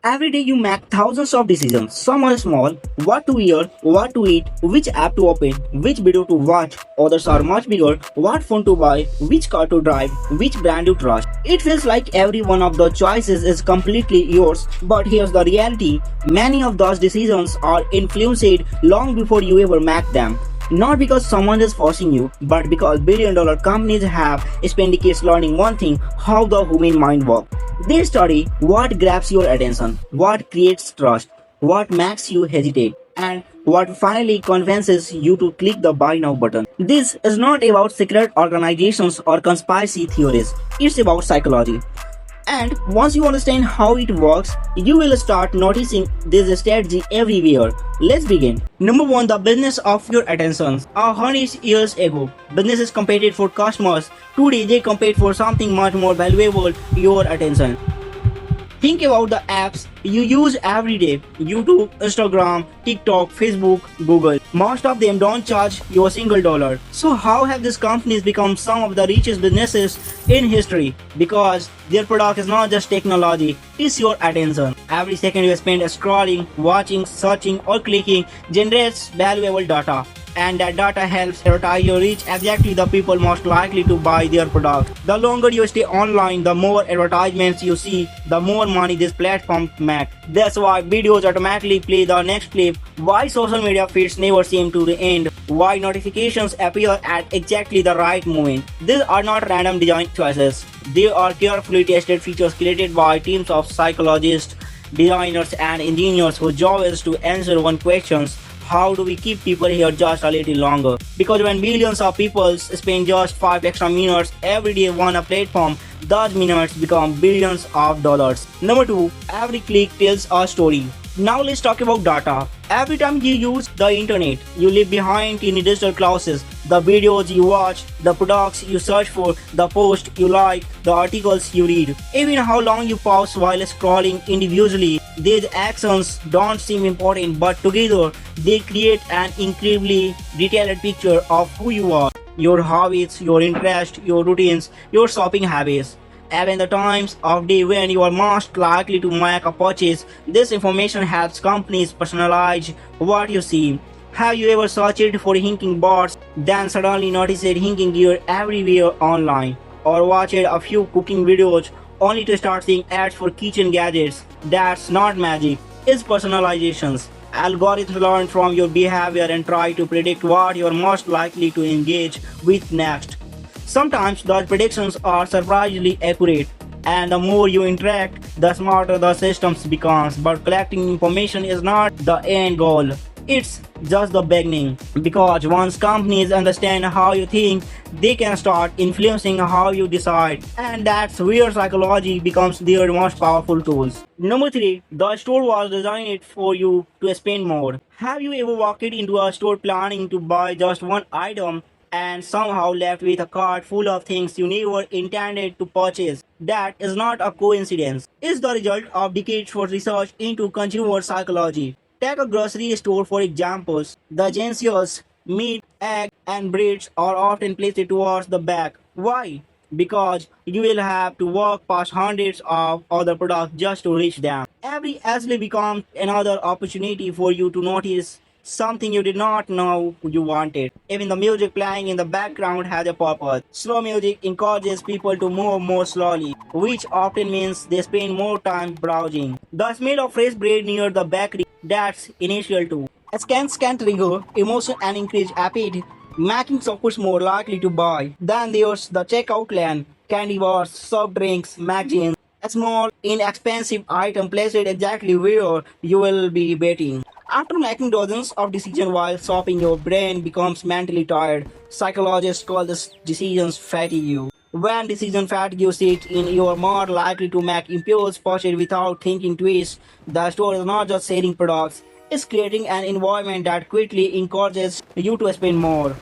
Every day you make thousands of decisions. Some are small, what to wear, what to eat, which app to open, which video to watch. Others are much bigger, what phone to buy, which car to drive, which brand to trust. It feels like every one of the choices is completely yours. But here's the reality. Many of those decisions are influenced long before you ever make them. Not because someone is forcing you, but because billion-dollar companies have spent decades learning one thing: how the human mind works. They study what grabs your attention, what creates trust, what makes you hesitate, and what finally convinces you to click the buy now button. This is not about secret organizations or conspiracy theories, it's about psychology. And once you understand how it works, you will start noticing this strategy everywhere. Let's begin. Number 1. The business of your attention. 100 years ago, businesses competed for customers. Today, they compete for something much more valuable: your attention. Think about the apps you use every day: YouTube, Instagram, TikTok, Facebook, Google. Most of them don't charge you a single dollar. So how have these companies become some of the richest businesses in history? Because their product is not just technology, it's your attention. Every second you spend scrolling, watching, searching, or clicking generates valuable data. And that data helps advertisers reach exactly the people most likely to buy their product. The longer you stay online, the more advertisements you see, the more money this platform make. That's why videos automatically play the next clip, why social media feeds never seem to end, why notifications appear at exactly the right moment. These are not random design choices. They are carefully tested features created by teams of psychologists, designers, and engineers whose job is to answer one question: how do we keep people here just a little longer? Because when billions of people spend just 5 extra minutes every day on a platform, those minutes become billions of dollars. Number 2. Every click tells a story. Now let's talk about data. Every time you use the internet, you leave behind in digital classes. The videos you watch, the products you search for, the posts you like, the articles you read. Even how long you pause while scrolling individually. These actions don't seem important, but together they create an incredibly detailed picture of who you are, your hobbies, your interests, your routines, your shopping habits. Even the times of day when you are most likely to make a purchase, this information helps companies personalize what you see. Have you ever searched for hinking boards, then suddenly noticed hinking gear everywhere online? Or watched a few cooking videos only to start seeing ads for kitchen gadgets? That's not magic, it's personalizations. Algorithms learn from your behavior and try to predict what you're most likely to engage with next. Sometimes those predictions are surprisingly accurate, and the more you interact, the smarter the systems becomes. But collecting information is not the end goal. It's just the beginning. Because once companies understand how you think, they can start influencing how you decide. And that's where psychology becomes their most powerful tools. Number 3. The store was designed for you to spend more. Have you ever walked into a store planning to buy just one item and somehow left with a cart full of things you never intended to purchase? That is not a coincidence. It's the result of decades of research into consumer psychology. Take a grocery store for examples. The agencies, meat, egg, and breads are often placed towards the back. Why? Because you will have to walk past hundreds of other products just to reach them. Every assembly becomes another opportunity for you to notice something you did not know you wanted. Even the music playing in the background has a purpose. Slow music encourages people to move more slowly, which often means they spend more time browsing. The smell of fresh bread near the bakery, that's initial too. Scans can trigger emotion and increase appetite, making shoppers more likely to buy. Then there's the checkout lane: candy bars, soft drinks, magazines. A small, inexpensive item placed exactly where you will be waiting. After making dozens of decisions while shopping, your brain becomes mentally tired. Psychologists call this decisions fatigue. When decision fatigue sits in, you are more likely to make impulse purchases without thinking twice. The store is not just selling products, it's creating an environment that quickly encourages you to spend more.